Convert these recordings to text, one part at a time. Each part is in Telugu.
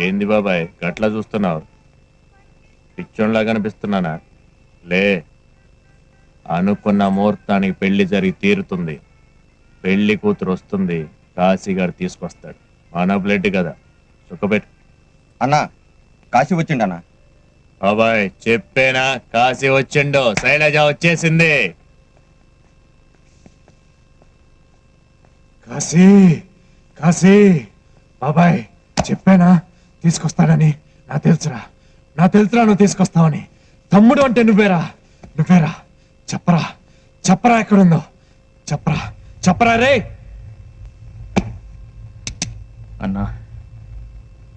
ఏంది బాబాయ్ గట్లా చూస్తున్నావు? పిచ్చోన్లా కనిపిస్తున్నానా? లే, అనుకున్న ముహూర్తానికి పెళ్లి జరిగి తీరుతుంది. పెళ్లి కూతురు వస్తుంది, కాశీగారు తీసుకొస్తాడు. మన బ్లడ్ కదా, చుక్కబెట్టు. అన్నా కాశీ వచ్చిండు అన్నా. బాబాయ్ చెప్పేనా, కాశీ వచ్చిండు, శైలజ వచ్చేసింది. కాశీ కాశీ బాబాయ్ చెప్పానా తీసుకొస్తానని? నా తెలుసురా నువ్వు తీసుకొస్తావని. తమ్ముడు అంటే నువ్వేరా చెప్పరా ఎక్కడుందో చెప్పరా రే. అన్నా,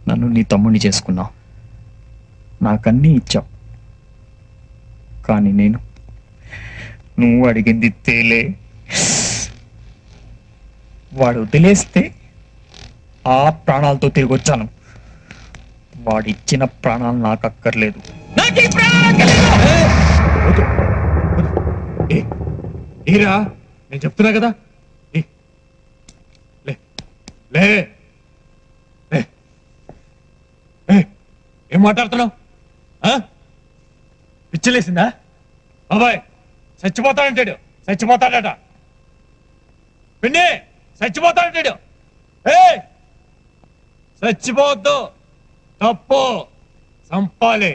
నన్ను నీ తమ్ముడిని చేసుకున్నావు, నాకన్నీ ఇచ్చావు. కానీ నువ్వు అడిగింది తేలే. వాడు వదిలేస్తే ఆ ప్రాణాలతో తిరిగి వచ్చాను. వాడిచ్చిన ప్రాణాలు నాకు అక్కర్లేదు. ఏరా నేను చెప్తున్నా కదా, లే ఏం మాట్లాడుతున్నావు? పిచ్చలేసిందా? బాబాయ్ చచ్చిపోతాడట. పిండి చచ్చిపోతాడంటాడు. చచ్చిపోవద్దు, తప్పు. సంపాలి.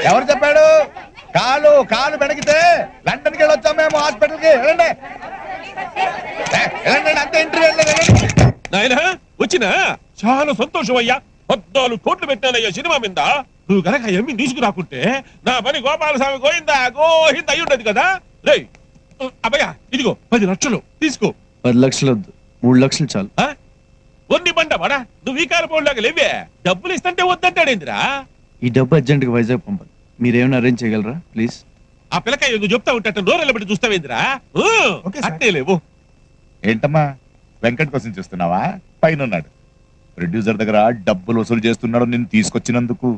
ఎవరు చెప్పాడు? కాలు బెణకితే లండన్కి వెళ్ళొచ్చాం మేము, హాస్పిటల్కి. వెళ్ళండి అంతే. ఇంటర్వ్యూ వచ్చినా చాలా సంతోషం అయ్యా. 14 కోట్లు పెట్టానయ్యా సినిమా మీద. నువ్వు కనుక ఎమ్మి తీసుకురాకుంటే నా పని గోపాలస్వామి గోయిందా అయి ఉండదు కదా. రే అబ్బయ్యా, ఇదిగో 10 లక్షలు తీసుకో. 10 లక్షలు వద్దు, 3 లక్షలు చాలు. ఒన్ని బండ పడా, నువ్వు ఈ కాలపోలాగా లేవే. డబ్బులు ఇస్తుంటే వద్దంటాడేందిరా? ఈ డబ్బు అర్జెంట్గా వైజాగ్ పంపాలి. మీరేమైనా అరేంజ్ చేయగలరా ప్లీజ్? ఆ పిల్లకాయ ఎందుకు చెప్తా ఉంటా, నోరెళ్ళ బట్టి చూస్తావేందిరా? అట్టే లేవు. ఏంటమ్మా వెంకట్ కోసం చూస్తున్నావా? పైన ఉన్నాడు ప్రొడ్యూసర్ దగ్గర డబ్బులు వసూలు చేస్తున్నాడు నిన్ను తీసుకొచ్చినందుకు.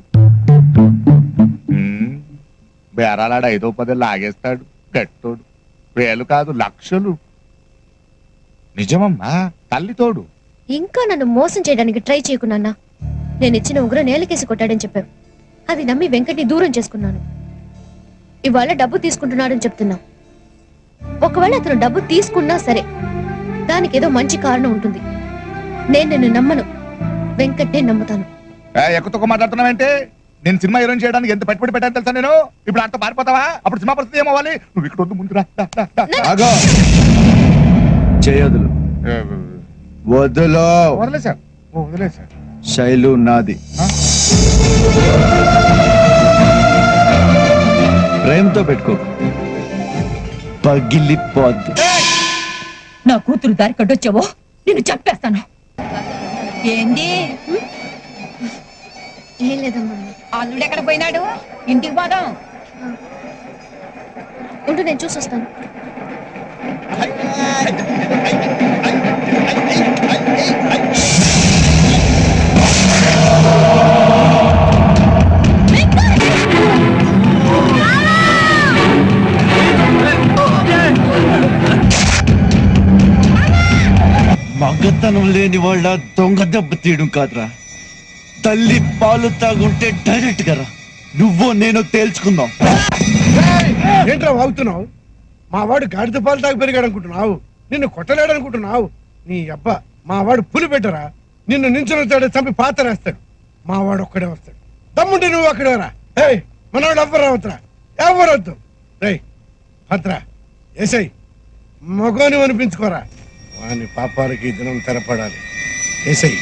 బేరాలాడ 5-10 లాగేస్తాడు. గట్టోడు. 1000 కాదు, లక్షలు. నిజమమ్మా, తల్లి తోడు. ఇంకా నన్ను మోసం చేయడానికి ట్రై చేయకున్నా. నేను ఇచ్చిన ఉంగరం నేలకేసి కొట్టాడని చెప్పావు. అది నమ్మి వెంకట్ని దూరం చేసుకున్నాను. ఇవాళ డబ్బు తీసుకుంటున్నాడని చెప్తున్నా. ఒకవేళ అతను డబ్బు తీసుకున్నా సరే, దానికి ఏదో మంచి కారణం ఉంటుంది. నేను నిన్ను నమ్మను, వెంకట్నే నమ్ముతాను. ఎక్కువ మాట్లాడుతున్నావంటే? నేను సినిమా హీరోయిన్ చేయడానికి ఎంత పెట్టుబడి పెట్టాను తెలుసా నేను? ఇప్పుడు అంత పారిపోతావా? అప్పుడు సినిమా పరిస్థితి ఏమవ్వాలి? నువ్వు ఇక్కడ వద్దు, ముందు చేయదులు వదిలేశారు. శైలు నాది. ప్రేమతో పెట్టుకో, పగిలిపోద్ది. నా కూతురు దారి కట్టొచ్చావో నిన్ను చంపేస్తాను. ఏంది? ఏం లేదమ్మా. అల్లుడు ఎక్కడ పోయినాడు? ఇంటికి పోదాం. ఉంటూ నేను చూసొస్తాను. మగతనం లేని వాళ్ళ దొంగ దెబ్బ తీయడం కాదురా, తల్లి పాలు తాగుంటే డైరెక్ట్ గా నువ్వు నేను తేల్చుకుందాం. ఏంట్రా వాగుతున్నావు? మా వాడు గాడిద పాలు తాగి పెరిగాడు అనుకుంటున్నావు? నిన్ను కొట్టలేడు అనుకుంటున్నావు? నీ అబ్బా, మా వాడు పులి పెట్టరా. నిన్ను నించుని చంపి పాతరేస్తాడు. మా వాడు ఒక్కడే వస్తాడు. తమ్ముంటే నువ్వు అక్కడేరా. మనవాడు ఎవ్వరు రావద్దురా, ఎవరు వద్దు. రే భద్ర ఏసై, మగోని అనిపించుకోరా. వాని పాపాలకి దినం తెరపడాలి. ఏసై.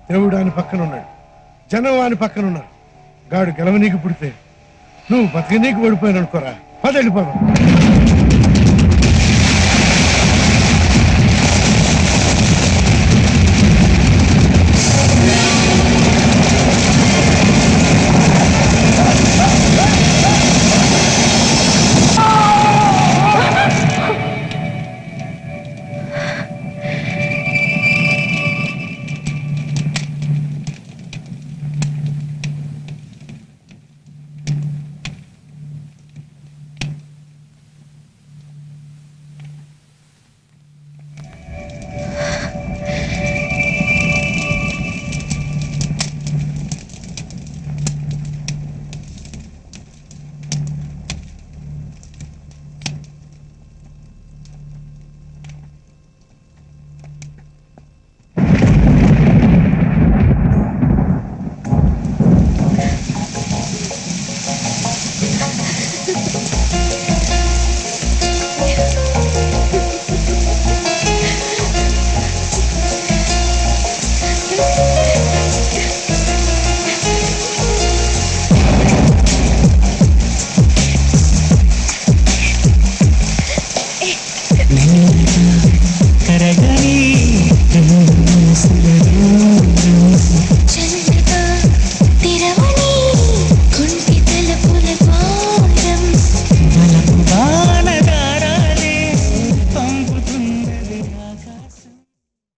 దేవుడు ఆయన పక్కన ఉన్నాడు, జనం ఆయన పక్కన ఉన్నారు. గాడు గెలవ నీకు పుడితే నువ్వు బతికి నీకు పడిపోయాను అనుకోరా పద వెళ్ళిపోదాం